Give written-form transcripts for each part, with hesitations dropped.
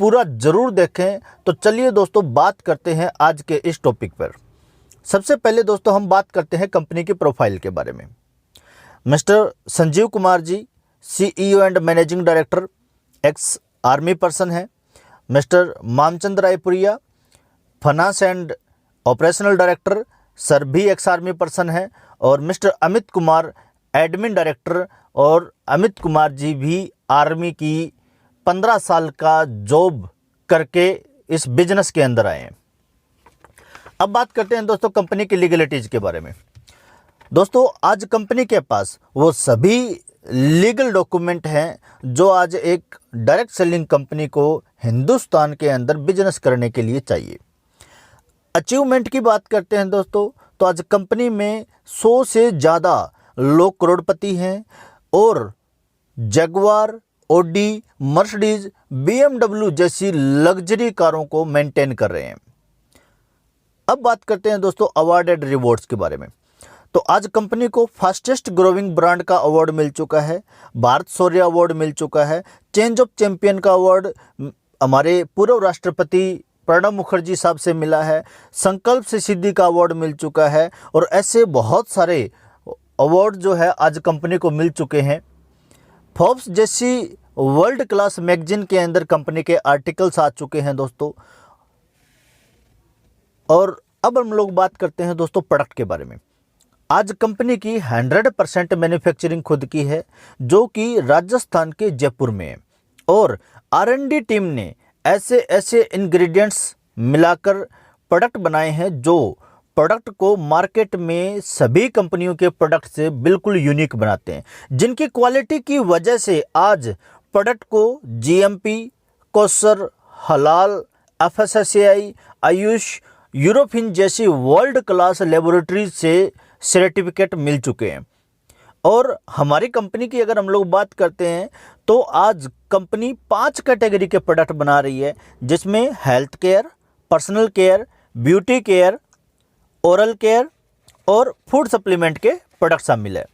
पूरा ज़रूर देखें। तो चलिए दोस्तों बात करते हैं आज के इस टॉपिक पर। सबसे पहले दोस्तों हम बात करते हैं कंपनी की प्रोफाइल के बारे में। Mister Sanjeev Kumar ji CEO and managing director, ex army person है। Mister Mamchand Raipuriya finance and operational director, sir भी एक्स आर्मी पर्सन है। और mister Amit Kumar admin director, और अमित कुमार जी भी आर्मी की 15 साल का जॉब करके इस बिजनेस के अंदर आए हैं। अब बात करते हैं दोस्तों कंपनी की लीगलिटीज़ के बारे में। दोस्तों आज कंपनी के पास वो सभी लीगल डॉक्यूमेंट हैं जो आज एक डायरेक्ट सेलिंग कंपनी को हिंदुस्तान के अंदर बिजनेस करने के लिए चाहिए। अचीवमेंट की बात करते हैं दोस्तों, तो आज कंपनी में 100 से ज़्यादा लोग करोड़पति हैं और जगुआर, ऑडी, मर्सिडीज, BMW जैसी लग्जरी कारों को मेंटेन कर रहे हैं। अब बात करते हैं दोस्तों अवार्ड एंड रिवॉर्ड्स के बारे में। तो आज कंपनी को फास्टेस्ट ग्रोइंग ब्रांड का अवार्ड मिल चुका है, भारत शौर्य अवार्ड मिल चुका है, चेंज ऑफ चैंपियन का अवार्ड हमारे पूर्व राष्ट्रपति प्रणब मुखर्जी साहब से मिला है, संकल्प से सिद्धि का अवार्ड मिल चुका है, और ऐसे बहुत सारे अवार्ड जो है आज कंपनी को मिल चुके हैं। फोर्ब्स जैसी वर्ल्ड क्लास मैगजीन के अंदर कंपनी के आर्टिकल्स आ चुके हैं दोस्तों। और अब हम लोग बात करते हैं दोस्तों प्रोडक्ट के बारे में। आज कंपनी की 100% मैन्युफैक्चरिंग खुद की है, जो कि राजस्थान के जयपुर में है। और R&D टीम ने ऐसे ऐसे इंग्रेडिएंट्स मिलाकर प्रोडक्ट बनाए हैं जो प्रोडक्ट को मार्केट में सभी कंपनियों के प्रोडक्ट से बिल्कुल यूनिक बनाते हैं, जिनकी क्वालिटी की वजह से आज प्रोडक्ट को GMP, कोसर, हलाल, FSSAI, आयुष, यूरोफिन जैसी वर्ल्ड क्लास लेबोरेटरीज से सर्टिफिकेट मिल चुके हैं। और हमारी कंपनी की अगर हम लोग बात करते हैं तो आज कंपनी 5 कैटेगरी के प्रोडक्ट बना रही है, जिसमें health care, personal care, beauty care, oral care और फूड सप्लीमेंट के प्रोडक्ट शामिल है।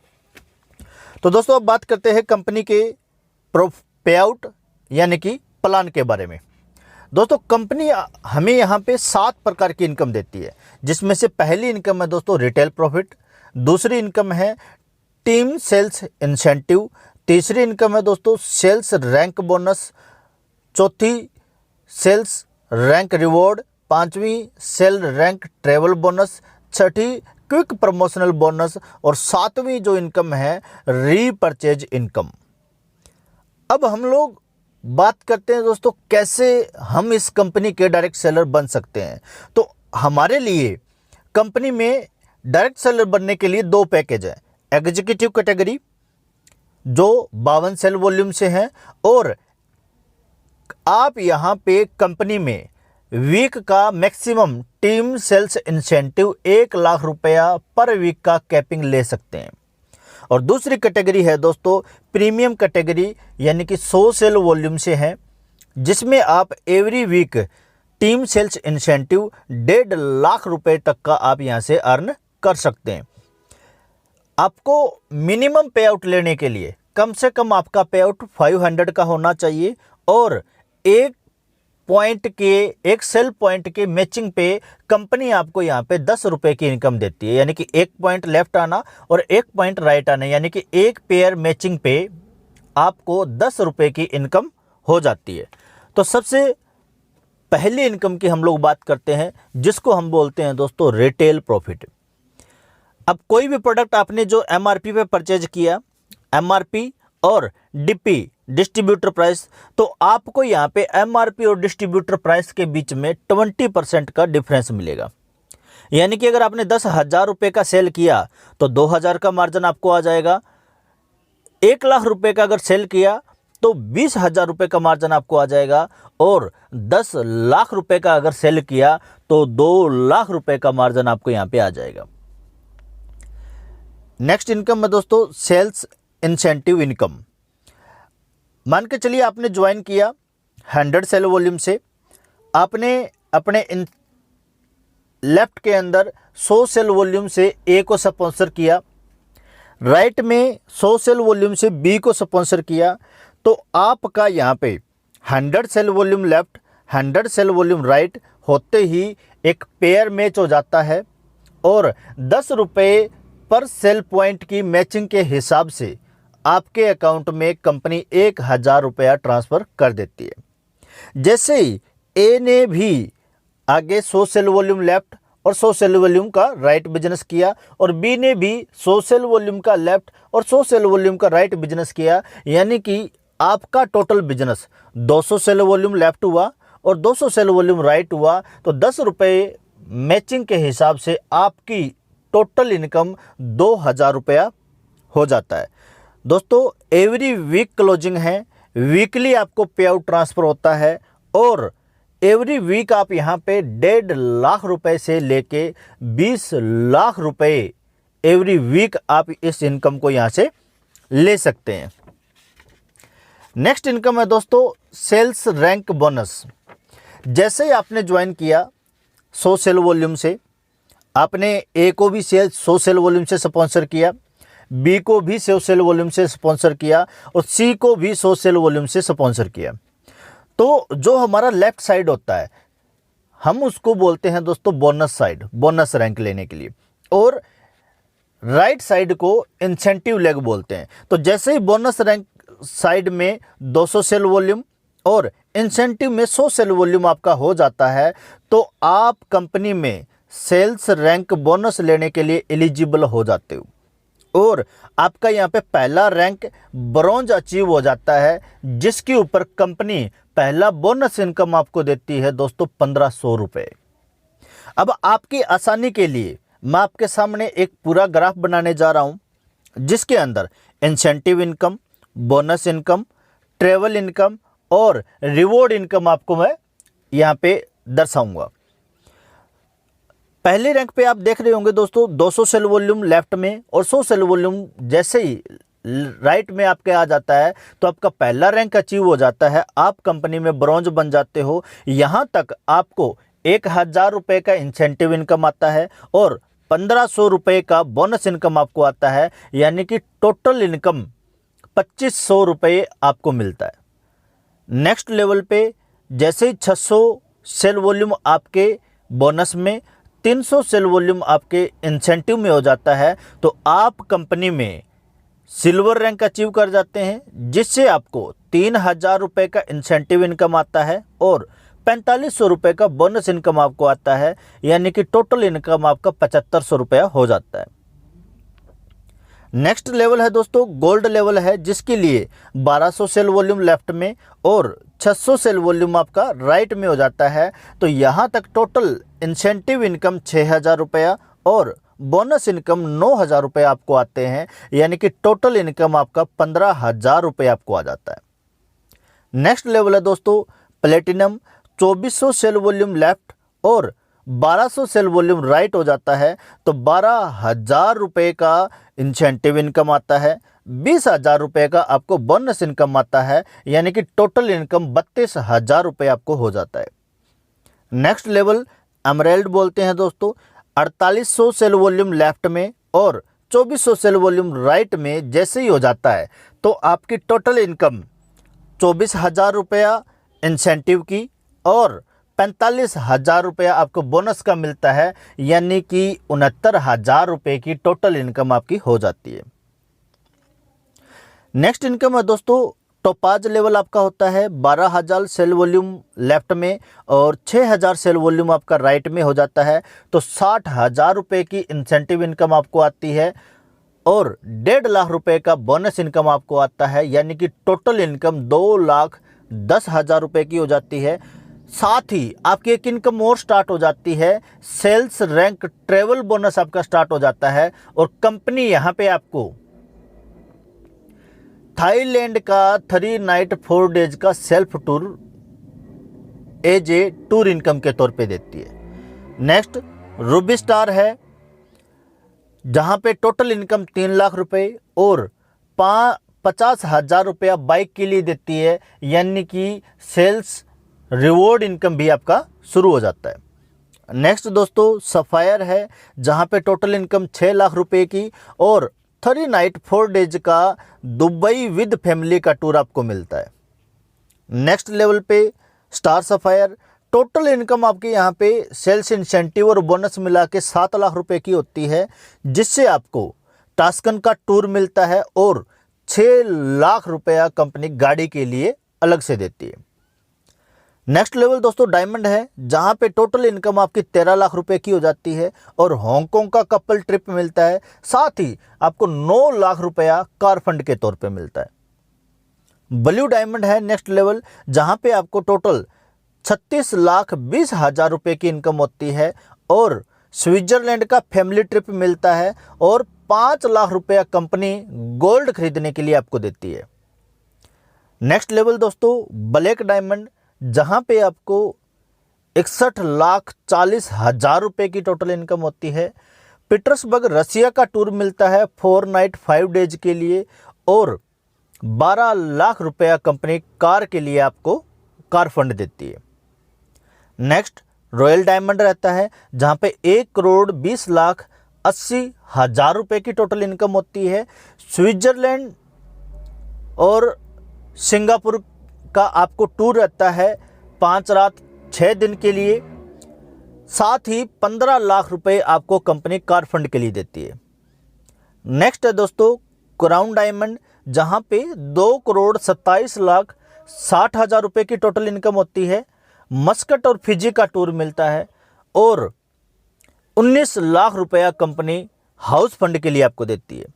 तो दोस्तों अब बात करते हैं कंपनी के पे आउट यानी कि प्लान के बारे में। दोस्तों कंपनी हमें यहाँ पे 7 प्रकार की इनकम देती है, जिसमें से पहली इनकम है दोस्तों रिटेल प्रॉफिट, दूसरी इनकम है टीम सेल्स इंसेंटिव, तीसरी इनकम है दोस्तों सेल्स रैंक बोनस, चौथी सेल्स रैंक रिवॉर्ड, पांचवी सेल रैंक ट्रेवल बोनस, छठी क्विक प्रमोशनल बोनस, और सातवीं जो इनकम है रीपरचेज इनकम। अब हम लोग बात करते हैं दोस्तों कैसे हम इस कंपनी के डायरेक्ट सेलर बन सकते हैं। तो हमारे लिए कंपनी में डायरेक्ट सेलर बनने के लिए 2 पैकेज है। एग्जीक्यूटिव कैटेगरी जो 52 सेल वॉल्यूम से हैं, और आप यहाँ पे कंपनी में वीक का maximum team sales incentive 1 lakh रुपया पर वीक का कैपिंग ले सकते हैं। और दूसरी कैटेगरी है दोस्तों प्रीमियम कैटेगरी, यानी कि 100 सेल वॉल्यूम से हैं, जिसमें आप every week team sales incentive 1.5 lakh रुपए तक का आप यहां से अर्न कर सकते हैं। आपको मिनिमम पे आउट लेने के लिए कम से कम आपका पे आउट 500 का होना चाहिए, और एक सेल पॉइंट के मैचिंग पे कंपनी आपको यहाँ पे 10 रुपए की इनकम देती है, यानी कि 1 पॉइंट लेफ्ट आना और 1 पॉइंट राइट आना, यानी कि एक पेयर मैचिंग पे आपको 10 रुपए की इनकम हो जाती है। तो सबसे पहली इनकम की हम लोग बात करते हैं, जिसको हम बोलते हैं दोस्तों रिटेल प्रॉफिट। अब कोई भी प्रोडक्ट आपने जो MRP पे परचेज किया, MRP और DP डिस्ट्रीब्यूटर प्राइस, तो आपको यहाँ पे MRP और डिस्ट्रीब्यूटर प्राइस के बीच में 20% का डिफरेंस मिलेगा। यानी कि अगर आपने 10,000 रुपये का सेल किया तो 2,000 का मार्जिन आपको आ जाएगा। 1 लाख रुपए का अगर सेल किया तो 20,000 रुपये का मार्जिन आपको आ जाएगा, और 10 लाख रुपए का अगर सेल किया तो 2 लाख रुपए का मार्जिन आपको यहाँ पे आ जाएगा। नेक्स्ट इनकम है दोस्तों सेल्स इंसेंटिव इनकम। मान के चलिए आपने ज्वाइन किया 100 सेल वॉल्यूम से, आपने अपने लेफ्ट के अंदर 100 सेल वॉल्यूम से A को स्पॉन्सर किया, राइट में 100 सेल वॉल्यूम से B को स्पॉन्सर किया, तो आपका यहाँ पे 100 sale volume left 100 sale volume right होते ही एक पेयर मैच हो जाता है और 10 रुपये पर सेल पॉइंट की मैचिंग के हिसाब से आपके अकाउंट में कंपनी 1000 रुपया ट्रांसफ़र कर देती है। जैसे ही ए ने भी आगे 100 सेल वॉल्यूम लेफ्ट और 100 सेल वॉल्यूम का राइट बिजनेस किया और बी ने भी 100 सेल वॉल्यूम का लेफ्ट और 100 सेल वॉल्यूम का राइट बिजनेस किया, यानी कि आपका total business 200 sale volume left हुआ और 200 सेल वॉल्यूम राइट हुआ, तो 10 रुपये मैचिंग के हिसाब से आपकी टोटल इनकम 2000 रुपया हो जाता है। दोस्तों एवरी वीक क्लोजिंग है, वीकली आपको पे आउट ट्रांसफ़र होता है और एवरी वीक आप यहाँ पे 1.5 लाख रुपए से लेके 20 लाख रुपए एवरी वीक आप इस इनकम को यहाँ से ले सकते हैं। नेक्स्ट इनकम है दोस्तों सेल्स रैंक बोनस। जैसे ही आपने ज्वाइन किया 100 सेल वॉल्यूम से, आपने ए को भी 100 सेल वॉल्यूम से स्पॉन्सर किया, बी को भी 100 सेल वॉल्यूम से स्पॉन्सर किया और सी को भी 100 सेल वॉल्यूम से स्पॉन्सर किया, तो जो हमारा लेफ्ट साइड होता है हम उसको बोलते हैं दोस्तों बोनस साइड, बोनस रैंक लेने के लिए, और राइट साइड को इंसेंटिव लेग बोलते हैं। तो जैसे ही बोनस रैंक साइड में 200 सेल वॉल्यूम और इंसेंटिव में 100 सेल वॉल्यूम आपका हो जाता है, तो आप कंपनी में सेल्स रैंक बोनस लेने के लिए एलिजिबल हो जाते हो और आपका यहाँ पे पहला रैंक ब्रॉन्ज अचीव हो जाता है, जिसके ऊपर कंपनी पहला बोनस इनकम आपको देती है दोस्तों 1500 रुपये। अब आपकी आसानी के लिए मैं आपके सामने एक पूरा ग्राफ बनाने जा रहा हूँ, जिसके अंदर incentive income, bonus income, travel income और रिवॉर्ड इनकम आपको मैं यहाँ पे दर्शाऊंगा। पहले रैंक पे आप देख रहे होंगे दोस्तों 200 सेल वॉल्यूम लेफ्ट में और 100 सेल वॉल्यूम जैसे ही राइट में आपके आ जाता है तो आपका पहला रैंक अचीव हो जाता है, आप कंपनी में ब्रॉन्ज बन जाते हो। यहाँ तक आपको 1000 रुपये का इंसेंटिव इनकम आता है और 1500 रुपये का बोनस इनकम आपको आता है, यानी कि टोटल इनकम 2500 रुपये आपको मिलता है। नेक्स्ट लेवल पे जैसे ही 600 सेल वॉल्यूम आपके बोनस में, 300 सेल वॉल्यूम आपके इंसेंटिव में हो जाता है, तो आप कंपनी में सिल्वर रैंक अचीव कर जाते हैं, जिससे आपको 3000 रुपये का इंसेंटिव इनकम आता है और 4500 रुपये का बोनस इनकम आपको आता है, यानी कि टोटल इनकम आपका 7500 रुपया हो जाता है। नेक्स्ट लेवल है दोस्तों गोल्ड लेवल है, जिसके लिए 1200 सेल वॉल्यूम लेफ्ट में और 600 सेल वॉल्यूम आपका राइट में हो जाता है, तो यहाँ तक टोटल इंसेंटिव इनकम 6000 रुपया और बोनस इनकम 9000 रुपये आपको आते हैं, यानी कि टोटल इनकम आपका 15000 रुपये आपको आ जाता है। नेक्स्ट लेवल है दोस्तों प्लेटिनम, 2400 सेल वॉल्यूम लेफ्ट और 1200 सेल वॉल्यूम राइट हो जाता है, तो 12000 रुपये का इंसेंटिव इनकम आता है, 20000 रुपये का आपको बोनस इनकम आता है, यानी कि टोटल इनकम 32000 रुपये आपको हो जाता है। नेक्स्ट लेवल एमराल्ड बोलते हैं दोस्तों, 4800 सेल वॉल्यूम लेफ्ट में और 2400 सेल वॉल्यूम राइट में जैसे ही हो जाता है, तो आपकी टोटल इनकम 24000 रुपया इंसेंटिव की और 45,000 रुपया आपको बोनस का मिलता है, यानी कि 69,000 रुपये की टोटल इनकम आपकी हो जाती है। नेक्स्ट इनकम है दोस्तों टोपाज लेवल आपका होता है 12,000 सेल वॉल्यूम लेफ्ट में और 6,000 सेल वॉल्यूम आपका राइट में हो जाता है, तो 60,000 रुपये की इंसेंटिव इनकम आपको आती है और 1.5 लाख रुपये का बोनस इनकम आपको आता है, यानी कि टोटल इनकम 2,10,000 रुपये की हो जाती है। साथ ही आपकी एक इनकम और स्टार्ट हो जाती है, सेल्स रैंक ट्रेवल बोनस आपका स्टार्ट हो जाता है और कंपनी यहाँ पे आपको थाईलैंड का 3 नाइट 4 डेज का self tour as a tour income के तौर पे देती है। नेक्स्ट रूबी स्टार है, जहाँ पे टोटल इनकम 3 लाख रुपए और 50,000 रुपया बाइक के लिए देती है, यानी कि सेल्स रिवॉर्ड इनकम भी आपका शुरू हो जाता है। नेक्स्ट दोस्तों सफायर है, जहाँ पे टोटल इनकम 6 लाख रुपए की और 3 नाइट 4 डेज का दुबई विद फैमिली का टूर आपको मिलता है। नेक्स्ट लेवल पे स्टार सफायर। टोटल इनकम आपके यहाँ पे सेल्स इंसेंटिव और बोनस मिला के 7 लाख रुपए की होती है, जिससे आपको टास्कन का टूर मिलता है और 6 लाख रुपया कंपनी गाड़ी के लिए अलग से देती है। नेक्स्ट लेवल दोस्तों डायमंड है, जहाँ पे टोटल इनकम आपकी 13 लाख रुपए की हो जाती है और हांगकांग का कपल ट्रिप मिलता है, साथ ही आपको 9 लाख रुपया कार फंड के तौर पे मिलता है। ब्लू डायमंड है नेक्स्ट लेवल, जहाँ पे आपको टोटल 36,20,000 रुपये की इनकम होती है और स्विट्जरलैंड का फैमिली ट्रिप मिलता है और 5 लाख रुपया कंपनी गोल्ड खरीदने के लिए आपको देती है। नेक्स्ट लेवल दोस्तों ब्लैक डायमंड, जहाँ पे आपको 61,40,000 रुपये की टोटल इनकम होती है। पीटर्सबर्ग रसिया का टूर मिलता है 4 नाइट 5 डेज के लिए और 12 लाख रुपया कंपनी कार के लिए आपको कार फंड देती है। नेक्स्ट रॉयल डायमंड रहता है, जहाँ पे 1,20,80,000 रुपये की टोटल इनकम होती है। स्विट्जरलैंड और सिंगापुर का आपको टूर रहता है 5 रात 6 दिन के लिए, साथ ही 15 लाख रुपए आपको कंपनी कार फंड के लिए देती है। नेक्स्ट है दोस्तों क्राउन डायमंड, जहां पे 2,27,60,000 रुपए की टोटल इनकम होती है। मस्कट और फिजी का टूर मिलता है और 19 लाख रुपया कंपनी हाउस फंड के लिए आपको देती है।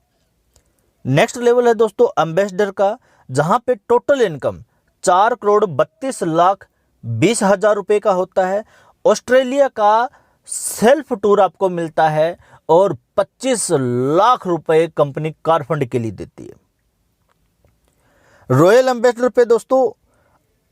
नेक्स्ट लेवल है दोस्तों एम्बेसडर का, जहां पे टोटल इनकम 4,32,20,000 रुपये का होता है। ऑस्ट्रेलिया का सेल्फ टूर आपको मिलता है और 25 लाख रुपए कंपनी कार फंड के लिए देती है। रॉयल एम्बेसडर पे दोस्तों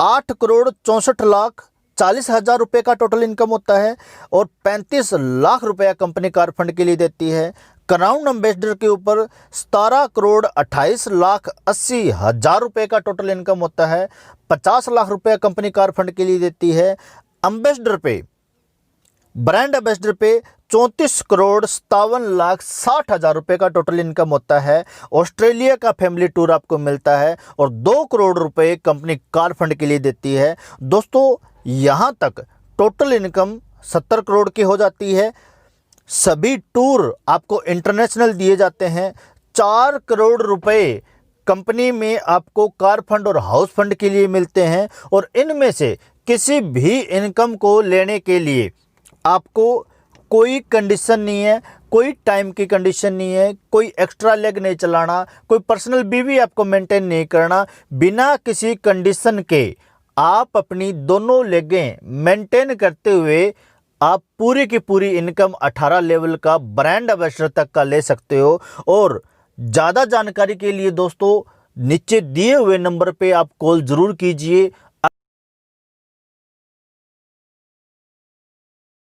8,64,40,000 रुपये का टोटल इनकम होता है और 35 लाख रुपया कंपनी कार फंड के लिए देती है। क्राउन एम्बेसडर के ऊपर 17,28,80,000 रुपये का टोटल इनकम होता है, 50 लाख रुपया कंपनी कार फंड के लिए देती है। एम्बेसडर पे ब्रांड एम्बेसडर पे 34,57,60,000 रुपये का टोटल इनकम होता है। ऑस्ट्रेलिया का फैमिली टूर आपको मिलता है और 2 करोड़ रुपए कंपनी कार फंड के लिए देती है। दोस्तों यहाँ तक टोटल इनकम 70 करोड़ की हो जाती है। सभी टूर आपको इंटरनेशनल दिए जाते हैं। 4 करोड़ रुपए कंपनी में आपको कार फंड और हाउस फंड के लिए मिलते हैं और इनमें से किसी भी इनकम को लेने के लिए आपको कोई कंडीशन नहीं है, कोई टाइम की कंडीशन नहीं है, कोई एक्स्ट्रा लेग नहीं चलाना, कोई पर्सनल बीवी आपको मेंटेन नहीं करना। बिना किसी कंडीशन के आप अपनी दोनों लेगें मेंटेन करते हुए आप पूरी की पूरी इनकम 18 लेवल का ब्रांड एम्बेसडर तक का ले सकते हो। और ज़्यादा जानकारी के लिए दोस्तों नीचे दिए हुए नंबर पे आप कॉल ज़रूर कीजिए।